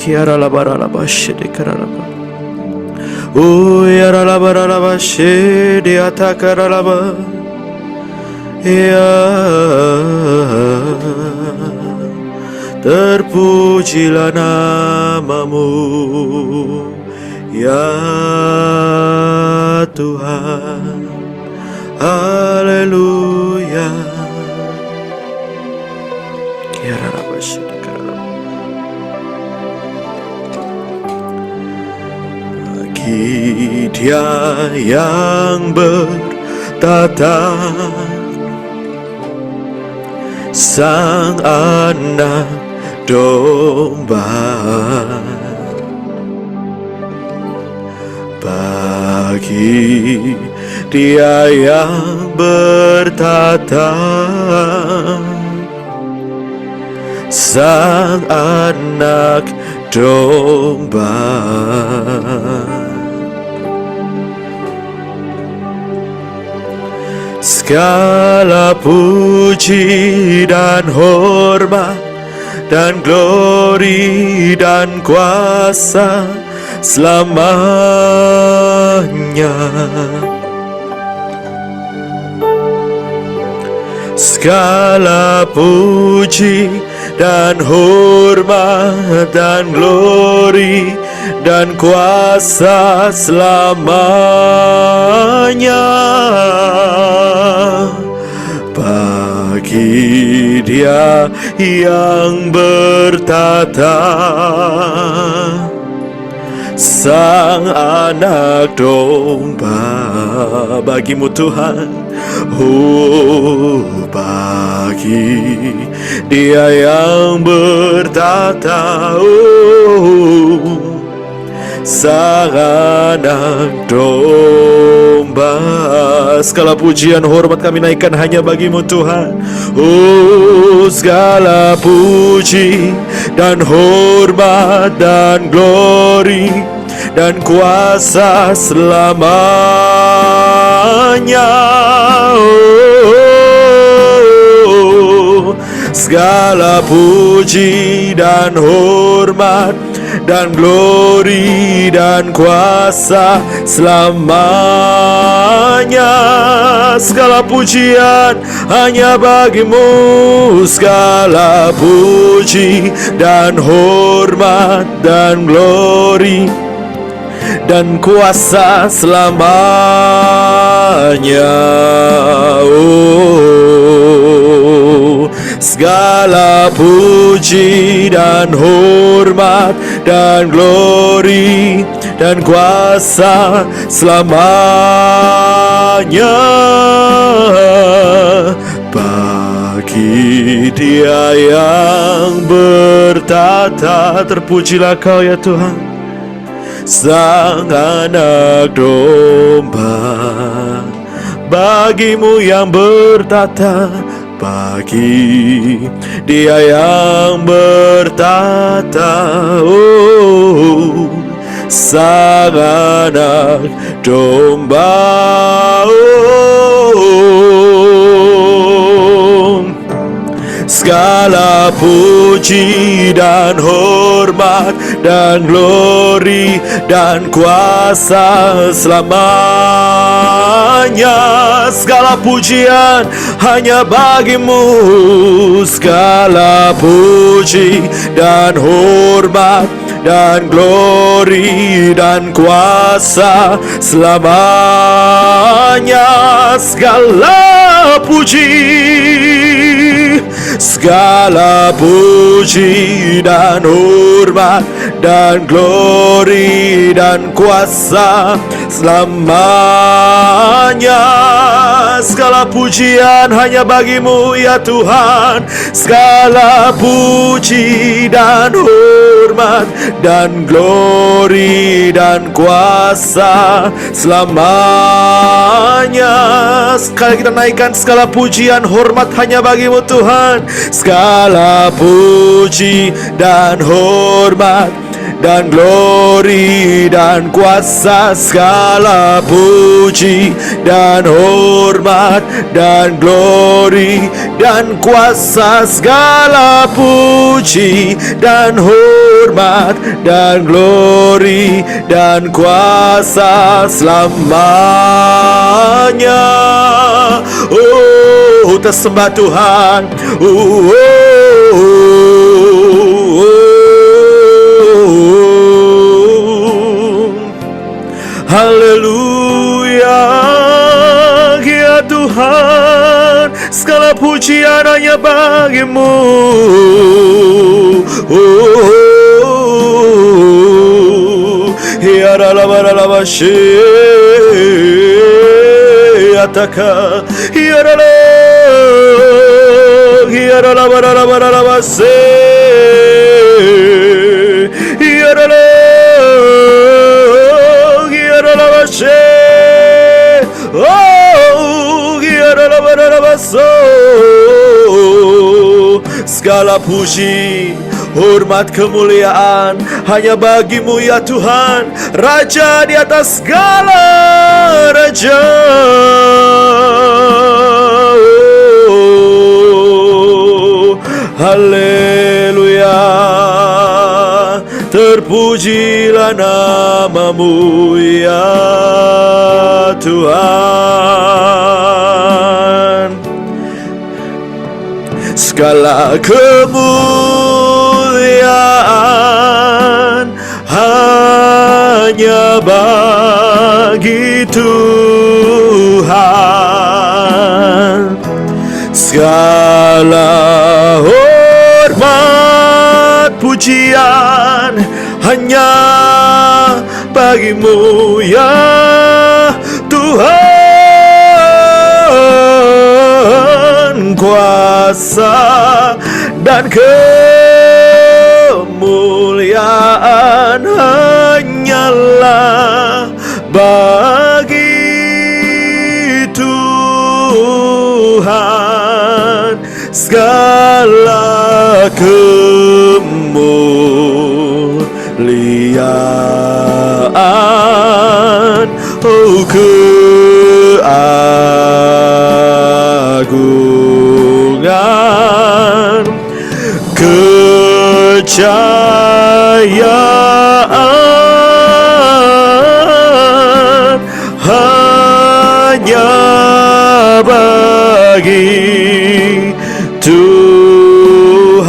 Kiara la bara la bashe de karalaba. O yara la bara la bashe de atakara la ba. Ya, terpujilah namamu, ya Tuhan. Haleluya. Kiara la bashe de karalaba. Bagi Dia yang bertata, Sang Anak Domba, bagi Dia yang bertata, Sang Anak Domba, segala puji dan hormat dan glori dan kuasa selamanya. Segala puji dan hormat dan glori dan kuasa selamanya bagi Dia yang bertata, Sang Anak Domba. Bagimu Tuhan, oh bagi Dia yang bertata, oh Sang Anak Domba. Segala pujian hormat kami naikkan hanya bagimu Tuhan. Oh segala puji dan hormat dan glori dan kuasa selamanya. Oh, segala puji dan hormat dan glori dan kuasa selamanya. Segala pujian hanya bagimu, segala puji dan hormat dan glori dan kuasa selamanya. Oh, segala puji dan hormat dan glori dan kuasa selamanya bagi Dia yang bertata. Terpujilah Kau ya Tuhan, Sang Anak Domba. Bagimu yang bertata, bagi Dia yang bertata, oh Sang Anak Domba. Oh, segala puji dan hormat dan glori dan kuasa selamanya. Segala pujian hanya bagimu, segala puji dan hormat dan glori dan kuasa selamanya. Segala puji dan hormat dan glori dan kuasa selamanya. Segala pujian hanya bagimu ya Tuhan, segala puji dan hormat dan glori dan kuasa selamanya. Sekali kita naikkan, segala pujian hormat hanya bagimu Tuhan, segala puji dan hormat dan glory dan kuasa, segala puji dan hormat dan glory dan kuasa, segala puji dan hormat dan glory dan kuasa selamanya. Oh, tersembah Tuhan. Haleluya, ya Tuhan, segala pujian hanya bagimu. Ya ralaba ataka, ya ralaba se, ya segala puji, hormat, kemuliaan hanya bagimu ya Tuhan, Raja di atas segala raja. Haleluya, terpujilah namamu ya Tuhan. Segala kemuliaan hanya bagi Tuhan. Segala hormat pujian hanya bagimu ya Tuhan. Kuasa dan kemuliaan hanyalah bagi Tuhan. Segala kemuliaan, oh keagungan, kejayaan hanya bagi Tuhan.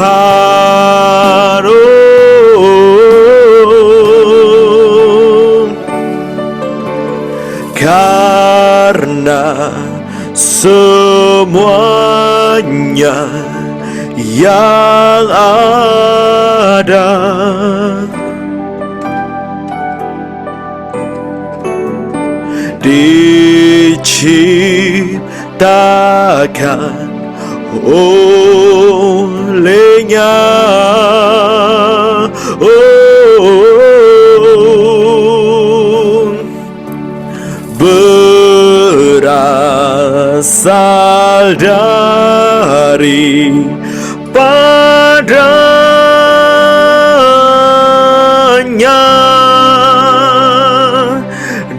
Oh, karena semuanya yang ada diciptakan olehnya. Oh, berasal dari padanya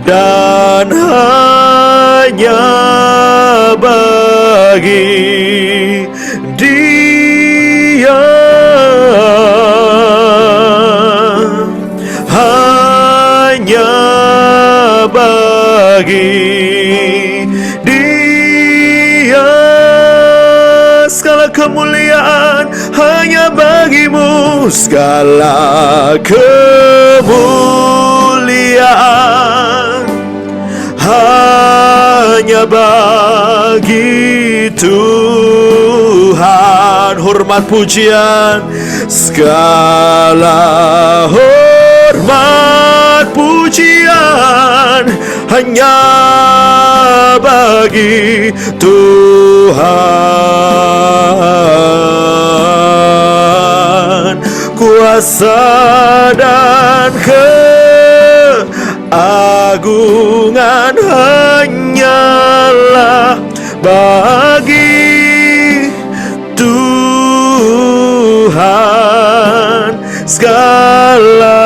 dan hanya bagi Dia, hanya bagi Dia. Segala kemuliaan hanya bagimu, segala kemuliaan hanya bagi Tuhan. Hormat pujian, segala hormat pujian hanya bagi Tuhan. Kuasa dan keagungan hanyalah bagi Tuhan. Segala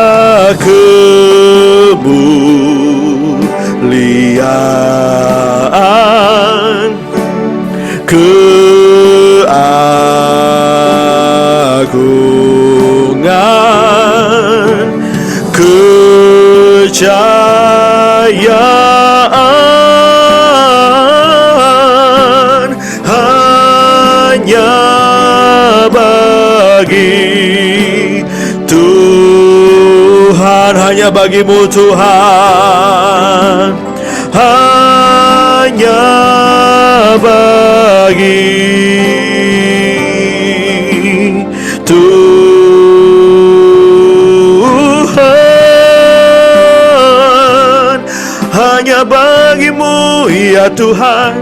kepercayaan hanya bagi Tuhan, hanya bagimu Tuhan, hanya bagi Tuhan, hanya bagimu ya Tuhan,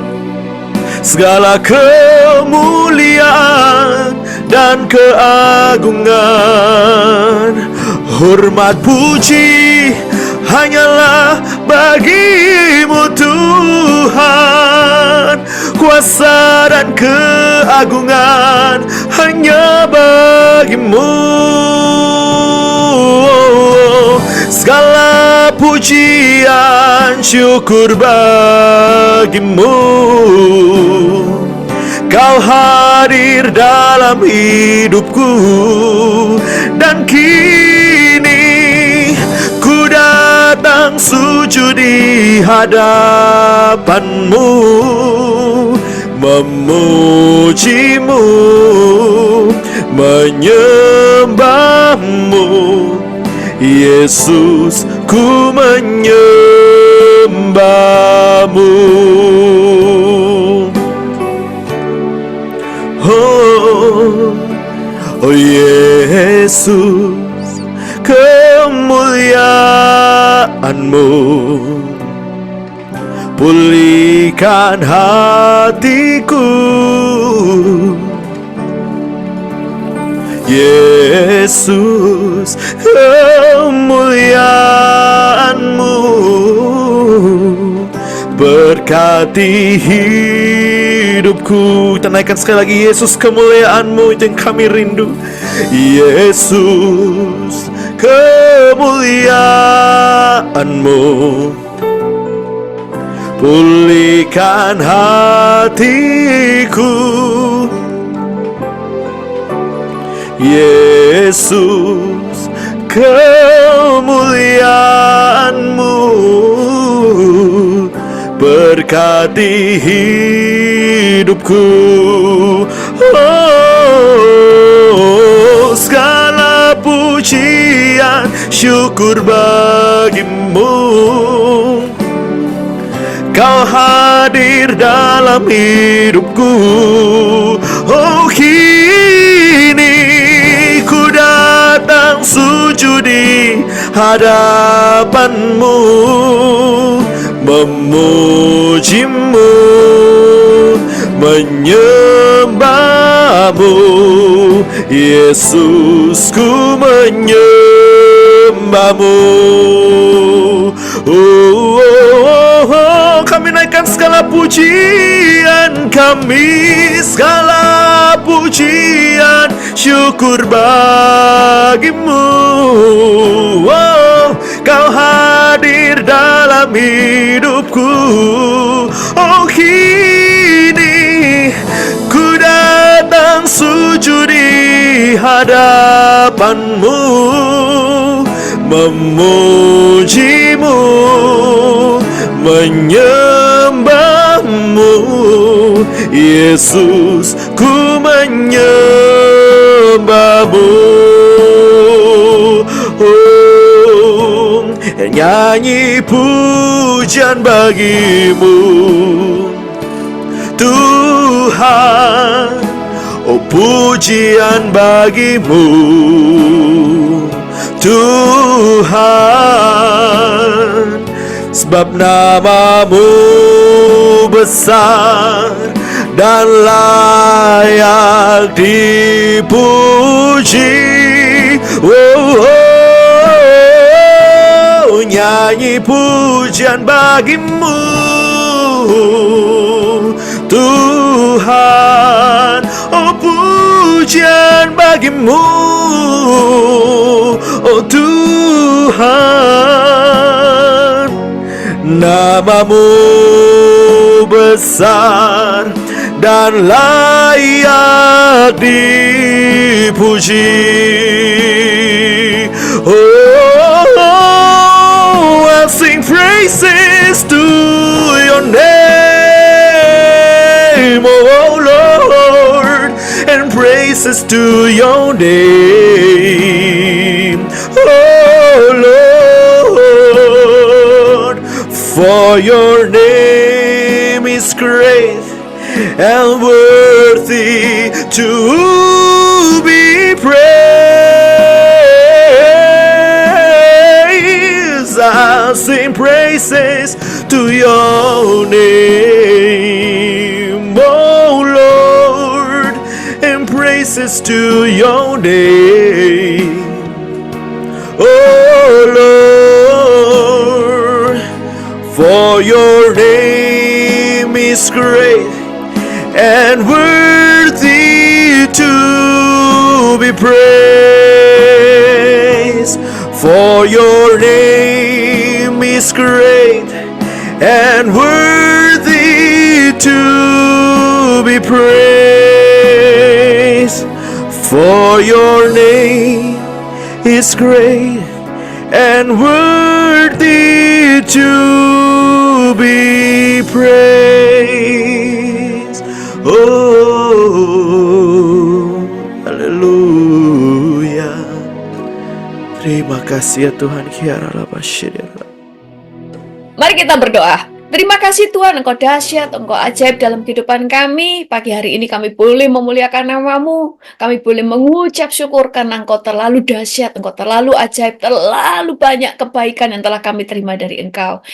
segala kemuliaan dan keagungan, hormat puji hanyalah bagimu Tuhan, kuasa dan keagungan hanya bagimu, segala pujian syukur bagimu. Kau hadir dalam hidupku, dan kini ku datang sujud di hadapanmu, memujimu, menyembahmu. Yesus, ku menyembahmu. Oh Yesus, kemuliaan-Mu pulihkan hatiku. Yesus, kemuliaan-Mu berkati hidupku. Kita naikkan sekali lagi, Yesus, kemuliaan-Mu itu yang kami rindu. Yesus, kemuliaan-Mu pulihkan hatiku. Yesus, kemuliaan-Mu berkati hidupku. Oh, segala pujian syukur bagimu. Kau hadir dalam hidupku. Oh, kini ku datang sujud di hadapanmu, memujimu, menyembahmu. Yesus, ku menyembahmu. Kami naikkan segala pujian kami, segala pujian syukur bagimu. Kau hadir dalam hidupku. Oh, kini ku datang sujud di hadapanmu, memujimu, menyembahmu. Yesus, ku menyembahmu. Nyanyi pujian bagimu Tuhan, oh pujian bagimu Tuhan, sebab nama-Mu besar dan layak dipuji. Nyanyi pujian bagimu Tuhan, oh pujian bagimu, oh Tuhan. Nama-Mu besar dan layak dipuji. praises to your name, oh Lord, and praises to your name, oh Lord, for your name is great and worthy to be praised. I'll sing praises to your name, oh Lord, and praises to your name, oh Lord, for your name is great and worthy to be praised. For your name is great and worthy to be praised. For your name is great and worthy to be praised. Oh, haleluya. Terima kasih ya Tuhan. Mari kita berdoa. Terima kasih Tuhan, Engkau dahsyat, Engkau ajaib dalam kehidupan kami. Pagi hari ini kami boleh memuliakan nama-Mu. Kami boleh mengucap syukur karena Engkau terlalu dahsyat, Engkau terlalu ajaib, terlalu banyak kebaikan yang telah kami terima dari Engkau.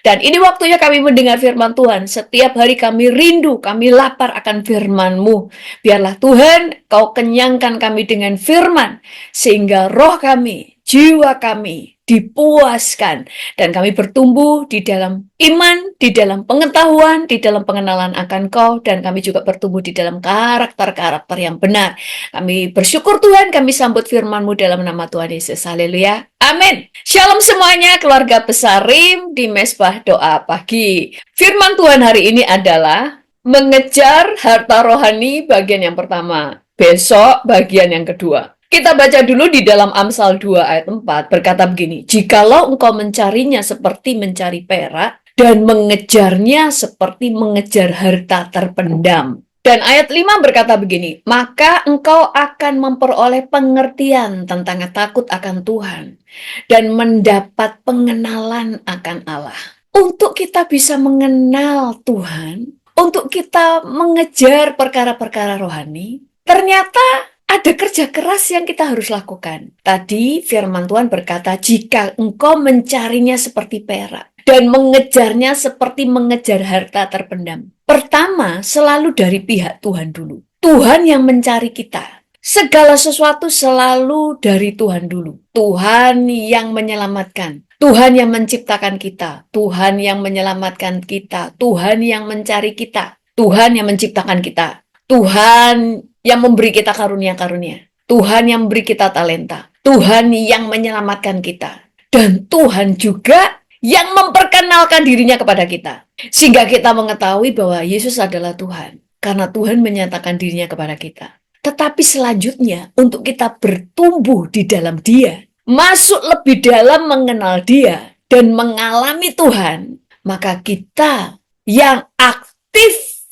Dan ini waktunya kami mendengar firman Tuhan. Setiap hari kami rindu, kami lapar akan firman-Mu. Biarlah Tuhan, Kau kenyangkan kami dengan firman, sehingga roh kami, jiwa kami dipuaskan, dan kami bertumbuh di dalam iman, di dalam pengetahuan, di dalam pengenalan akan Kau, dan kami juga bertumbuh di dalam karakter-karakter yang benar. Kami bersyukur Tuhan, kami sambut firman-Mu dalam nama Tuhan Yesus. Haleluya. Amin. Shalom semuanya, keluarga besar RIM di Mesbah Doa Pagi. Firman Tuhan hari ini adalah mengejar harta rohani bagian yang pertama. Besok bagian yang kedua. Kita baca dulu di dalam Amsal 2 ayat 4 berkata begini, jikalau engkau mencarinya seperti mencari perak dan mengejarnya seperti mengejar harta terpendam. Dan ayat 5 berkata begini, maka engkau akan memperoleh pengertian tentang takut akan Tuhan dan mendapat pengenalan akan Allah. Untuk kita bisa mengenal Tuhan, untuk kita mengejar perkara-perkara rohani, ternyata ada kerja keras yang kita harus lakukan. Tadi firman Tuhan berkata, jika engkau mencarinya seperti perak dan mengejarnya seperti mengejar harta terpendam. Pertama, selalu dari pihak Tuhan dulu. Tuhan yang mencari kita. Segala sesuatu selalu dari Tuhan dulu. Tuhan yang menyelamatkan. Tuhan yang menciptakan kita. Tuhan yang menyelamatkan kita. Tuhan yang mencari kita. Tuhan yang menciptakan kita. Tuhan yang memberi kita karunia-karunia. Tuhan yang memberi kita talenta. Tuhan yang menyelamatkan kita. Dan Tuhan juga yang memperkenalkan dirinya kepada kita. Sehingga kita mengetahui bahwa Yesus adalah Tuhan. Karena Tuhan menyatakan dirinya kepada kita. Tetapi selanjutnya, untuk kita bertumbuh di dalam Dia, masuk lebih dalam mengenal Dia, dan mengalami Tuhan, maka kita yang aktif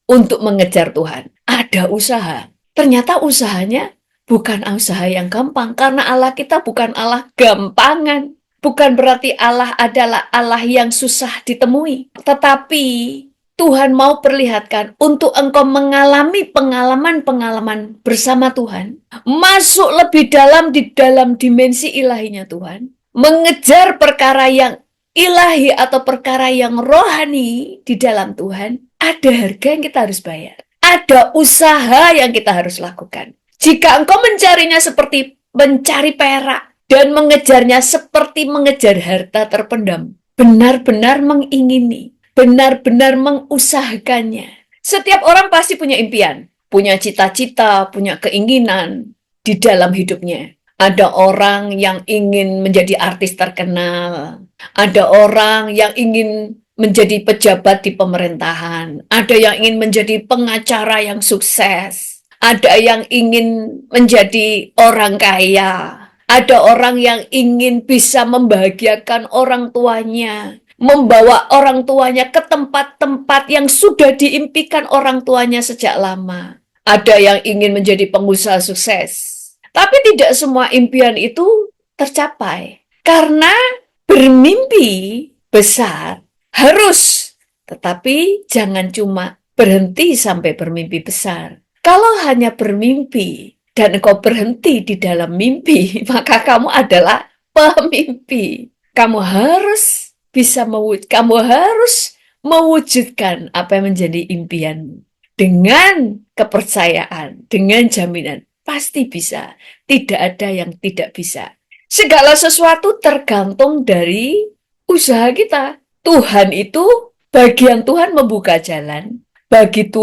untuk mengejar Tuhan. Ada usaha. Ternyata usahanya bukan usaha yang gampang. Karena Allah kita bukan Allah gampangan. Bukan berarti Allah adalah Allah yang susah ditemui. Tetapi Tuhan mau perlihatkan untuk engkau mengalami pengalaman-pengalaman bersama Tuhan. Masuk lebih dalam di dalam dimensi ilahinya Tuhan. Mengejar perkara yang ilahi atau perkara yang rohani di dalam Tuhan. Ada harga yang kita harus bayar. Ada usaha yang kita harus lakukan. Jika engkau mencarinya seperti mencari perak dan mengejarnya seperti mengejar harta terpendam, benar-benar mengingini, benar-benar mengusahakannya. Setiap orang pasti punya impian, punya cita-cita, punya keinginan di dalam hidupnya. Ada orang yang ingin menjadi artis terkenal, ada orang yang ingin menjadi pejabat di pemerintahan, ada yang ingin menjadi pengacara yang sukses, ada yang ingin menjadi orang kaya, Ada orang yang ingin bisa membahagiakan orang tuanya, membawa orang tuanya ke tempat-tempat yang sudah diimpikan orang tuanya sejak lama. Ada yang ingin menjadi pengusaha sukses, tapi tidak semua impian itu tercapai. Karena bermimpi besar harus, tetapi jangan cuma berhenti sampai bermimpi besar. Kalau hanya bermimpi dan engkau berhenti di dalam mimpi, maka kamu adalah pemimpi. Kamu harus kamu harus mewujudkan apa yang menjadi impianmu. Dengan kepercayaan, dengan jaminan, pasti bisa. Tidak ada yang tidak bisa. Segala sesuatu tergantung dari usaha kita. Tuhan itu, bagian Tuhan membuka jalan. Bagian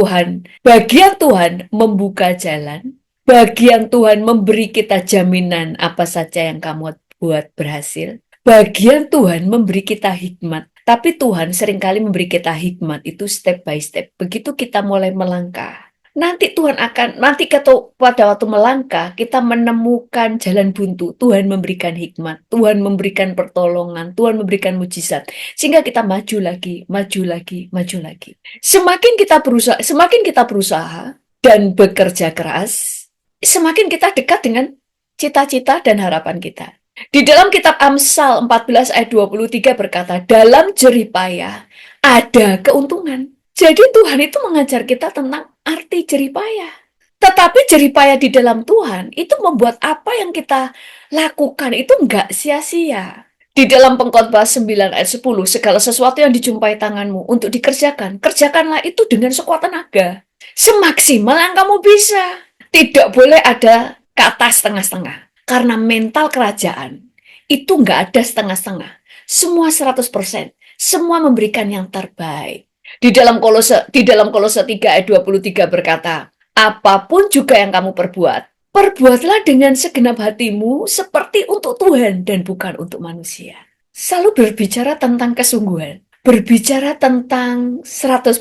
Tuhan membuka jalan. Bagian Tuhan memberi kita jaminan apa saja yang kamu buat berhasil. Bagian Tuhan memberi kita hikmat. Tapi Tuhan seringkali memberi kita hikmat itu step by step. Begitu kita mulai melangkah, nanti pada waktu melangkah, kita menemukan jalan buntu. Tuhan memberikan hikmat, Tuhan memberikan pertolongan, Tuhan memberikan mujizat. Sehingga kita maju lagi, maju lagi, maju lagi. Semakin kita berusaha dan bekerja keras, semakin kita dekat dengan cita-cita dan harapan kita. Di dalam kitab Amsal 14 ayat 23 berkata, dalam jerih payah ada keuntungan. Jadi Tuhan itu mengajar kita tentang arti jerih payah. Tetapi jerih payah di dalam Tuhan itu membuat apa yang kita lakukan itu enggak sia-sia. Di dalam Pengkhotbah 9 ayat 10, segala sesuatu yang dijumpai tanganmu untuk dikerjakan, kerjakanlah itu dengan sekuat tenaga. Semaksimal yang kamu bisa. Tidak boleh ada kata setengah-setengah. Karena mental kerajaan itu nggak ada setengah-setengah. Semua 100%. Semua memberikan yang terbaik. Di dalam Kolose 3 ayat 23 berkata, apapun juga yang kamu perbuat, perbuatlah dengan segenap hatimu seperti untuk Tuhan dan bukan untuk manusia. Selalu berbicara tentang kesungguhan. Berbicara tentang 100%.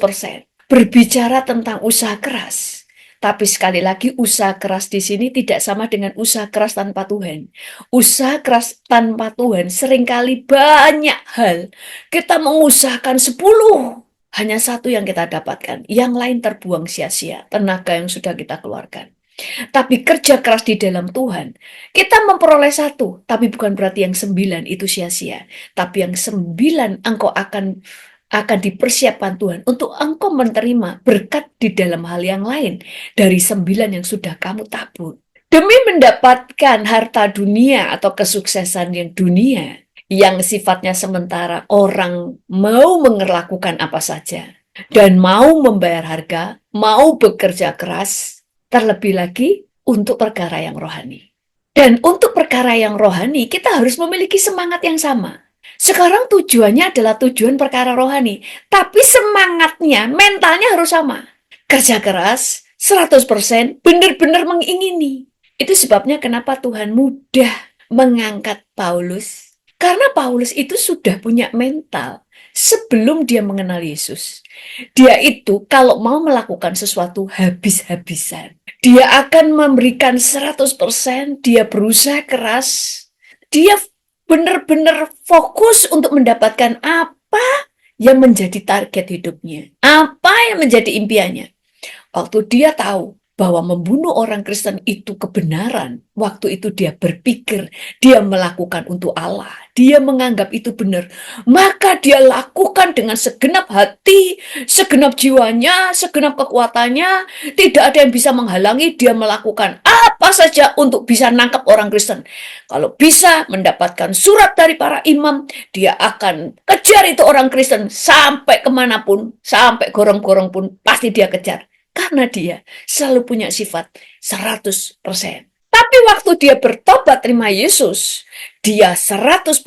Berbicara tentang usaha keras. Tapi sekali lagi usaha keras di sini tidak sama dengan usaha keras tanpa Tuhan. Usaha keras tanpa Tuhan seringkali banyak hal. Kita mengusahakan 10, hanya satu yang kita dapatkan. Yang lain terbuang sia-sia, tenaga yang sudah kita keluarkan. Tapi kerja keras di dalam Tuhan, kita memperoleh 1, tapi bukan berarti yang 9 itu sia-sia. Tapi yang 9 engkau akan dipersiapkan Tuhan untuk engkau menerima berkat di dalam hal yang lain dari 9 yang sudah kamu tabur. Demi mendapatkan harta dunia atau kesuksesan yang dunia, yang sifatnya sementara, orang mau melakukan apa saja dan mau membayar harga, mau bekerja keras, terlebih lagi untuk perkara yang rohani. Dan untuk perkara yang rohani, kita harus memiliki semangat yang sama. Sekarang tujuannya adalah tujuan perkara rohani. Tapi semangatnya, mentalnya harus sama. Kerja keras, 100%, benar-benar mengingini. Itu sebabnya kenapa Tuhan mudah mengangkat Paulus. Karena Paulus itu sudah punya mental sebelum dia mengenal Yesus. Dia itu kalau mau melakukan sesuatu habis-habisan. Dia akan memberikan 100%, dia berusaha keras. Dia benar-benar fokus untuk mendapatkan apa yang menjadi target hidupnya. Apa yang menjadi impiannya. Waktu dia tahu bahwa membunuh orang Kristen itu kebenaran, waktu itu dia berpikir, dia melakukan untuk Allah, dia menganggap itu benar, maka dia lakukan dengan segenap hati, segenap jiwanya, segenap kekuatannya, tidak ada yang bisa menghalangi dia melakukan apa saja untuk bisa nangkap orang Kristen. Kalau bisa mendapatkan surat dari para imam, dia akan kejar itu orang Kristen sampai kemanapun, sampai gorong-gorong pun pasti dia kejar. Karena dia selalu punya sifat 100%. Tapi waktu dia bertobat terima Yesus, dia 100%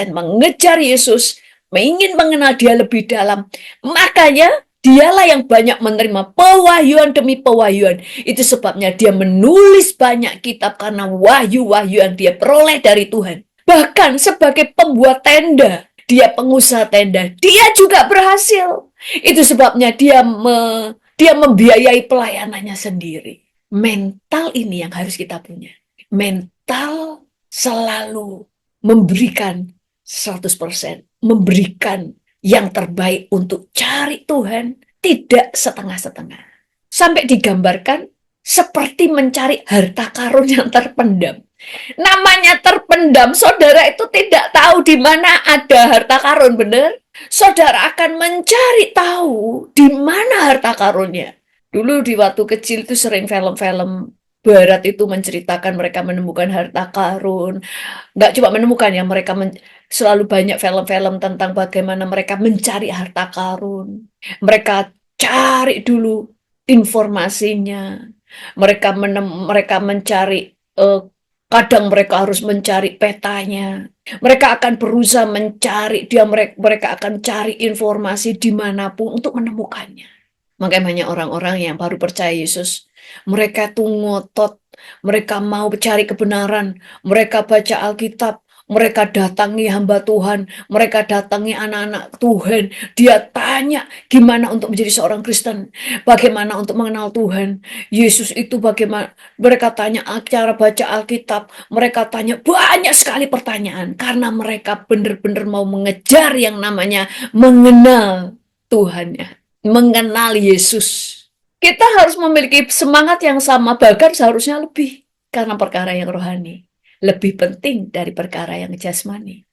mengejar Yesus, ingin mengenal dia lebih dalam. Makanya dialah yang banyak menerima pewahyuan demi pewahyuan. Itu sebabnya dia menulis banyak kitab karena wahyu-wahyu yang dia peroleh dari Tuhan. Bahkan sebagai pembuat tenda, dia pengusaha tenda, dia juga berhasil. Itu sebabnya dia membiayai pelayanannya sendiri. Mental ini yang harus kita punya. Mental selalu memberikan 100%, memberikan yang terbaik untuk cari Tuhan, tidak setengah-setengah. Sampai digambarkan seperti mencari harta karun yang terpendam. Namanya terpendam, saudara itu tidak tahu di mana ada harta karun, benar? Saudara akan mencari tahu di mana harta karunnya. Dulu di waktu kecil itu sering film-film Barat itu menceritakan mereka menemukan harta karun. Nggak cuma menemukan ya, mereka selalu banyak film-film tentang bagaimana mereka mencari harta karun. Mereka cari dulu informasinya. Mereka mencari, kadang mereka harus mencari petanya. Mereka akan berusaha mencari, mereka akan cari informasi dimanapun untuk menemukannya. Makanya banyak orang-orang yang baru percaya Yesus, mereka tuh ngotot, mereka mau cari kebenaran, mereka baca Alkitab, mereka datangi hamba Tuhan, mereka datangi anak-anak Tuhan. Dia tanya gimana untuk menjadi seorang Kristen, bagaimana untuk mengenal Tuhan. Yesus itu bagaimana, mereka tanya cara baca Alkitab, mereka tanya banyak sekali pertanyaan, karena mereka benar-benar mau mengejar yang namanya mengenal Tuhannya, mengenal Yesus. Kita harus memiliki semangat yang sama, bahkan seharusnya lebih. Karena perkara yang rohani lebih penting dari perkara yang jasmani.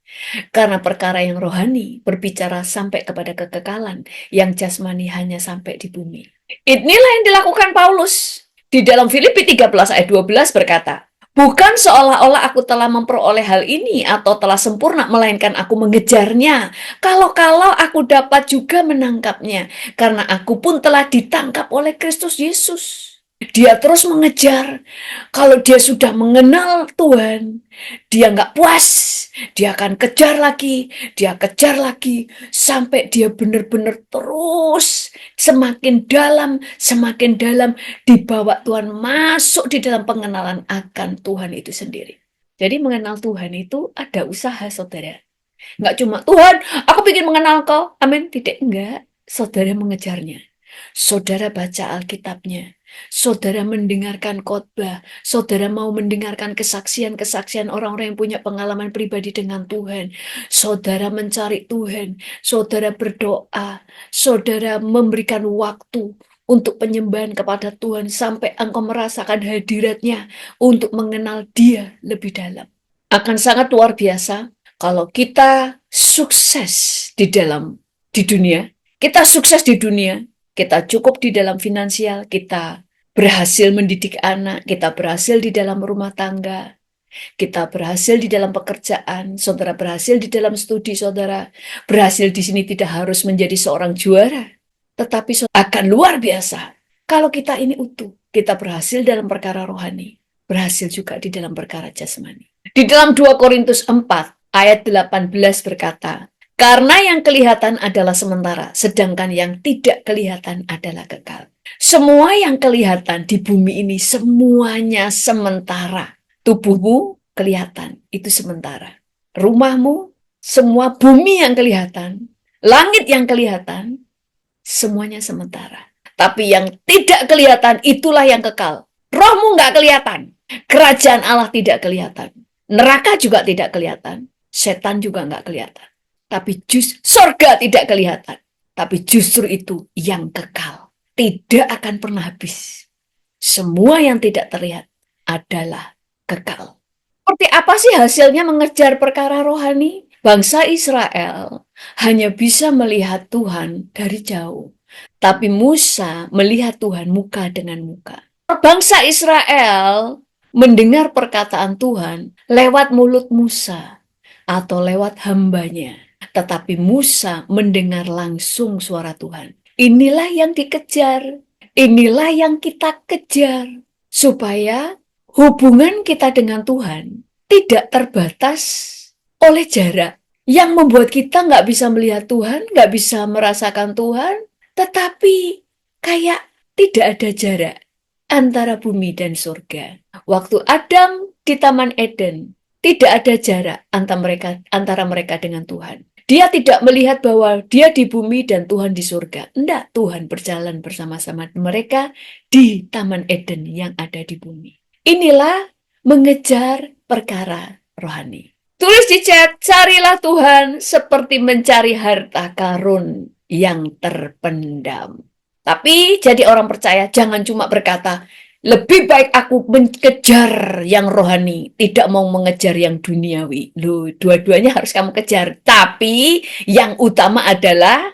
Karena perkara yang rohani berbicara sampai kepada kekekalan, yang jasmani hanya sampai di bumi. Inilah yang dilakukan Paulus. Di dalam Filipi 13 ayat 12 berkata, bukan seolah-olah aku telah memperoleh hal ini atau telah sempurna, melainkan aku mengejarnya. Kalau-kalau aku dapat juga menangkapnya, karena aku pun telah ditangkap oleh Kristus Yesus. Dia terus mengejar. Kalau dia sudah mengenal Tuhan, dia nggak puas. Dia akan kejar lagi, dia kejar lagi, sampai dia benar-benar terus semakin dalam dibawa Tuhan masuk di dalam pengenalan akan Tuhan itu sendiri. Jadi mengenal Tuhan itu ada usaha, saudara. Nggak cuma, Tuhan, aku ingin mengenal kau. Amin. Tidak, enggak. Saudara mengejarnya. Saudara baca Alkitabnya. Saudara mendengarkan khotbah. Saudara mau mendengarkan kesaksian-kesaksian orang-orang yang punya pengalaman pribadi dengan Tuhan. Saudara mencari Tuhan. Saudara berdoa. Saudara memberikan waktu untuk penyembahan kepada Tuhan sampai engkau merasakan hadiratnya untuk mengenal Dia lebih dalam. Akan sangat luar biasa kalau kita sukses di dunia, kita sukses di dunia, kita cukup di dalam finansial, kita berhasil mendidik anak, kita berhasil di dalam rumah tangga, kita berhasil di dalam pekerjaan, saudara berhasil di dalam studi, saudara berhasil di sini tidak harus menjadi seorang juara, tetapi akan luar biasa kalau kita ini utuh, kita berhasil dalam perkara rohani, berhasil juga di dalam perkara jasmani. Di dalam 2 Korintus 4 ayat 18 berkata, karena yang kelihatan adalah sementara, sedangkan yang tidak kelihatan adalah kekal. Semua yang kelihatan di bumi ini semuanya sementara. Tubuhmu kelihatan, itu sementara. Rumahmu, semua bumi yang kelihatan, langit yang kelihatan, semuanya sementara. Tapi yang tidak kelihatan, itulah yang kekal. Rohmu nggak kelihatan. Kerajaan Allah tidak kelihatan. Neraka juga tidak kelihatan. Setan juga nggak kelihatan. Tapi surga tidak kelihatan. Tapi justru itu yang kekal. Tidak akan pernah habis. Semua yang tidak terlihat adalah kekal. Seperti apa sih hasilnya mengejar perkara rohani? Bangsa Israel hanya bisa melihat Tuhan dari jauh. Tapi Musa melihat Tuhan muka dengan muka. Bangsa Israel mendengar perkataan Tuhan lewat mulut Musa atau lewat hambanya. Tetapi Musa mendengar langsung suara Tuhan. Inilah yang dikejar. Inilah yang kita kejar. Supaya hubungan kita dengan Tuhan tidak terbatas oleh jarak. Yang membuat kita nggak bisa melihat Tuhan, nggak bisa merasakan Tuhan, tetapi kayak tidak ada jarak antara bumi dan surga. Waktu Adam di Taman Eden, tidak ada jarak antara mereka dengan Tuhan. Dia tidak melihat bahwa dia di bumi dan Tuhan di surga. Enggak, Tuhan berjalan bersama-sama mereka di Taman Eden yang ada di bumi. Inilah mengejar perkara rohani. Tulis di chat, carilah Tuhan seperti mencari harta karun yang terpendam. Tapi jadi orang percaya jangan cuma berkata, lebih baik aku mengejar yang rohani, tidak mau mengejar yang duniawi. Loh, dua-duanya harus kamu kejar. Tapi yang utama adalah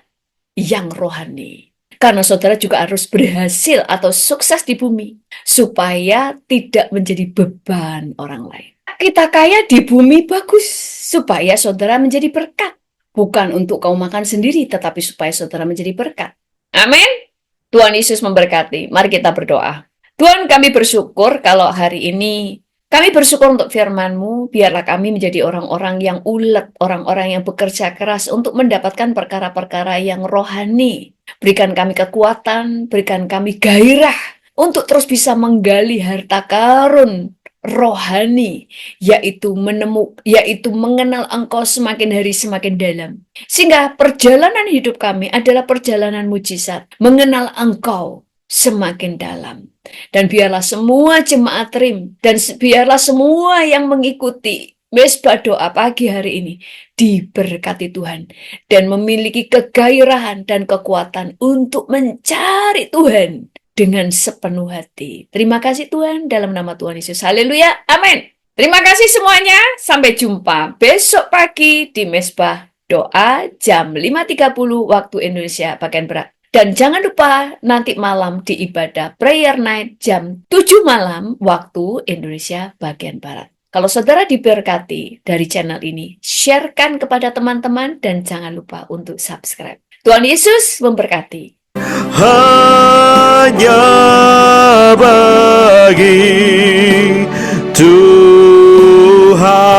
yang rohani. Karena saudara juga harus berhasil atau sukses di bumi, supaya tidak menjadi beban orang lain. Kita kaya di bumi bagus, supaya saudara menjadi berkat. Bukan untuk kau makan sendiri, tetapi supaya saudara menjadi berkat. Amin. Tuhan Yesus memberkati. Mari kita berdoa. Tuhan, kami bersyukur kalau hari ini kami bersyukur untuk firman-Mu. Biarlah kami menjadi orang-orang yang ulet, orang-orang yang bekerja keras untuk mendapatkan perkara-perkara yang rohani. Berikan kami kekuatan, berikan kami gairah untuk terus bisa menggali harta karun rohani, yaitu mengenal Engkau semakin hari semakin dalam. Sehingga perjalanan hidup kami adalah perjalanan mujizat, mengenal Engkau semakin dalam. Dan biarlah semua jemaat Trim, dan biarlah semua yang mengikuti Mesbah Doa pagi hari ini diberkati Tuhan, dan memiliki kegairahan dan kekuatan untuk mencari Tuhan dengan sepenuh hati. Terima kasih Tuhan, dalam nama Tuhan Yesus. Haleluya, amin. Terima kasih semuanya, sampai jumpa besok pagi di Mesbah Doa jam 5.30 waktu Indonesia bagian Barat. Dan jangan lupa nanti malam di ibadah Prayer Night jam 7 malam waktu Indonesia bagian Barat. Kalau saudara diberkati dari channel ini, sharekan kepada teman-teman dan jangan lupa untuk subscribe. Tuhan Yesus memberkati. Hanya bagi Tuhan